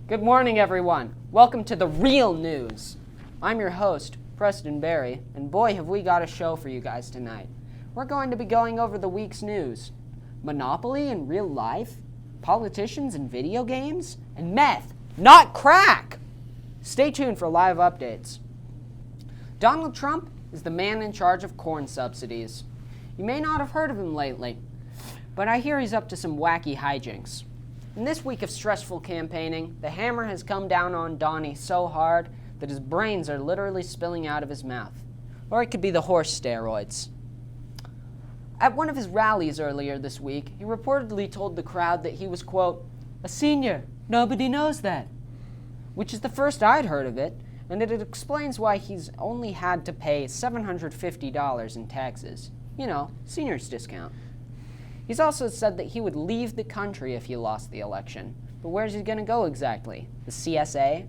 Good morning, everyone. Welcome to the Real News. I'm your host, Preston Berry, and boy, have we got a show for you guys tonight. We're going to be going over the week's news. Monopoly in real life, politicians in video games, and meth, not crack. Stay tuned for live updates. Donald Trump is the man in charge of corn subsidies. You may not have heard of him lately, but I hear he's up to some wacky hijinks. In this week of stressful campaigning, the hammer has come down on Donnie so hard that his brains are literally spilling out of his mouth. Or it could be the horse steroids. At one of his rallies earlier this week, he reportedly told the crowd that he was, quote, a senior. Nobody knows that. Which is the first I'd heard of it, and it explains why he's only had to pay $750 in taxes. You know, senior's discount. He's also said that he would leave the country if he lost the election. But where's he going to go exactly? The CSA?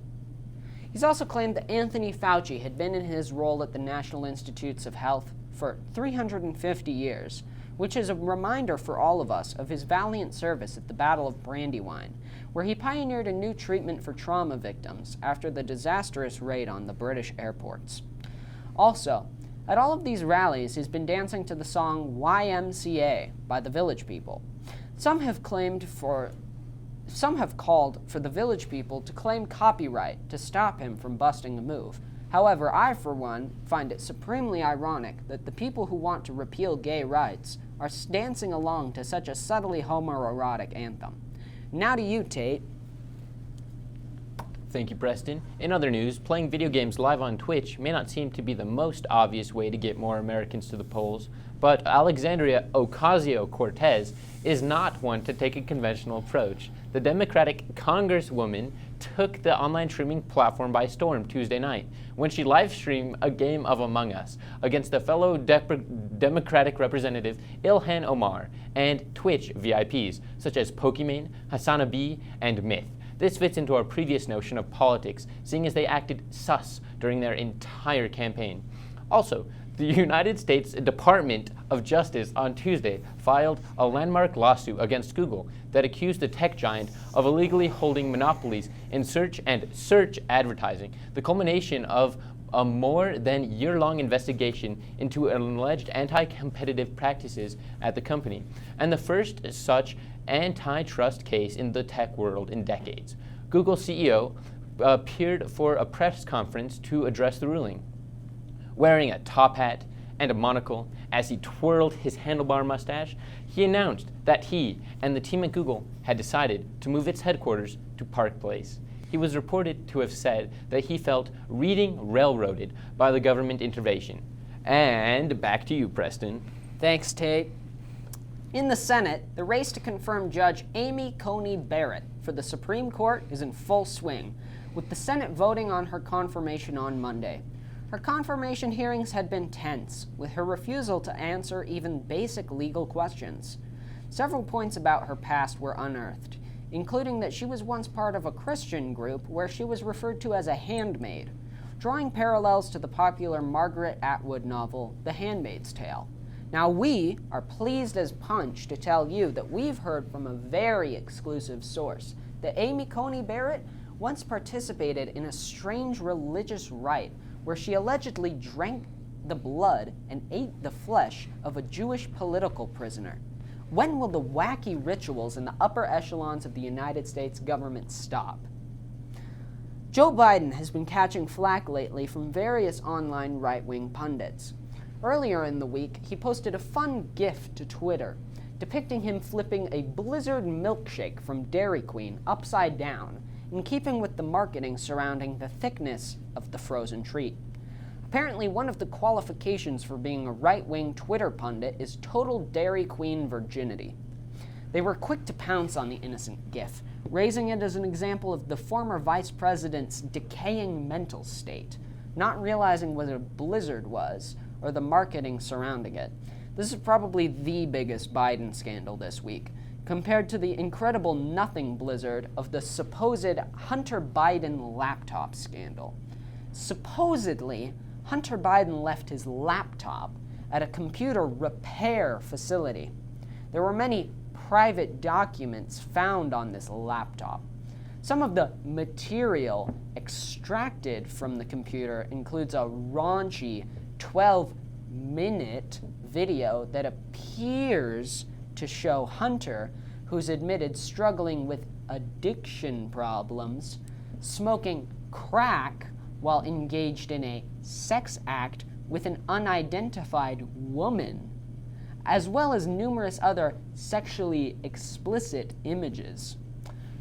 He's also claimed that Anthony Fauci had been in his role at the National Institutes of Health for 350 years, which is a reminder for all of us of his valiant service at the Battle of Brandywine, where he pioneered a new treatment for trauma victims after the disastrous raid on the British airports. Also, at all of these rallies, he's been dancing to the song YMCA by the Village People. Some have called for the Village People to claim copyright to stop him from busting a move. However, I, for one, find it supremely ironic that the people who want to repeal gay rights are dancing along to such a subtly homoerotic anthem. Now to you, Tate. Thank you, Preston. In other news, playing video games live on Twitch may not seem to be the most obvious way to get more Americans to the polls, but Alexandria Ocasio-Cortez is not one to take a conventional approach. The Democratic Congresswoman took the online streaming platform by storm Tuesday night when she live-streamed a game of Among Us against the fellow Democratic Representative Ilhan Omar and Twitch VIPs such as Pokimane, Hassana B, and Myth. This fits into our previous notion of politics, seeing as they acted sus during their entire campaign. Also, the United States Department of Justice on Tuesday filed a landmark lawsuit against Google that accused the tech giant of illegally holding monopolies in search and search advertising, the culmination of a more than year-long investigation into alleged anti-competitive practices at the company, and the first such antitrust case in the tech world in decades. Google CEO appeared for a press conference to address the ruling. Wearing a top hat and a monocle as he twirled his handlebar mustache, he announced that he and the team at Google had decided to move its headquarters to Park Place. He was reported to have said that he felt reading railroaded by the government intervention. And back to you, Preston. Thanks, Tate. In the Senate, the race to confirm Judge Amy Coney Barrett for the Supreme Court is in full swing, with the Senate voting on her confirmation on Monday. Her confirmation hearings had been tense, with her refusal to answer even basic legal questions. Several points about her past were unearthed, including that she was once part of a Christian group where she was referred to as a handmaid, drawing parallels to the popular Margaret Atwood novel, The Handmaid's Tale. Now, we are pleased as punch to tell you that we've heard from a very exclusive source that Amy Coney Barrett once participated in a strange religious rite where she allegedly drank the blood and ate the flesh of a Jewish political prisoner. When will the wacky rituals in the upper echelons of the United States government stop? Joe Biden has been catching flack lately from various online right-wing pundits. Earlier in the week, he posted a fun GIF to Twitter depicting him flipping a Blizzard milkshake from Dairy Queen upside down, in keeping with the marketing surrounding the thickness of the frozen treat. Apparently, one of the qualifications for being a right-wing Twitter pundit is total Dairy Queen virginity. They were quick to pounce on the innocent GIF, raising it as an example of the former vice president's decaying mental state, not realizing what a blizzard was, or the marketing surrounding it. This is probably the biggest Biden scandal this week, compared to the incredible nothing blizzard of the supposed Hunter Biden laptop scandal. Supposedly, Hunter Biden left his laptop at a computer repair facility. There were many private documents found on this laptop. Some of the material extracted from the computer includes a raunchy 12-minute video that appears to show Hunter, who's admitted struggling with addiction problems, smoking crack while engaged in a sex act with an unidentified woman, as well as numerous other sexually explicit images.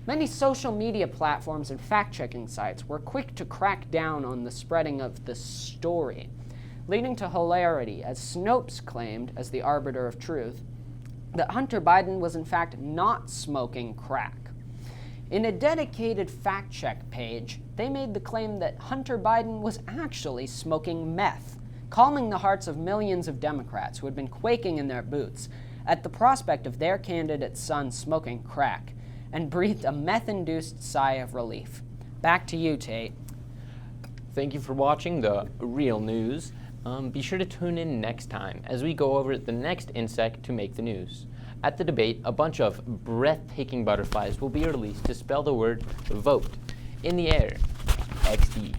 Many social media platforms and fact-checking sites were quick to crack down on the spreading of the story, leading to hilarity as Snopes claimed, as the arbiter of truth, that Hunter Biden was in fact not smoking crack. In a dedicated fact-check page, they made the claim that Hunter Biden was actually smoking meth, calming the hearts of millions of Democrats who had been quaking in their boots at the prospect of their candidate's son smoking crack, and breathed a meth-induced sigh of relief. Back to you, Tate. Thank you for watching The Real News. Be sure to tune in next time as we go over the next insect to make the news. At the debate, a bunch of breathtaking butterflies will be released to spell the word vote in the air. XD.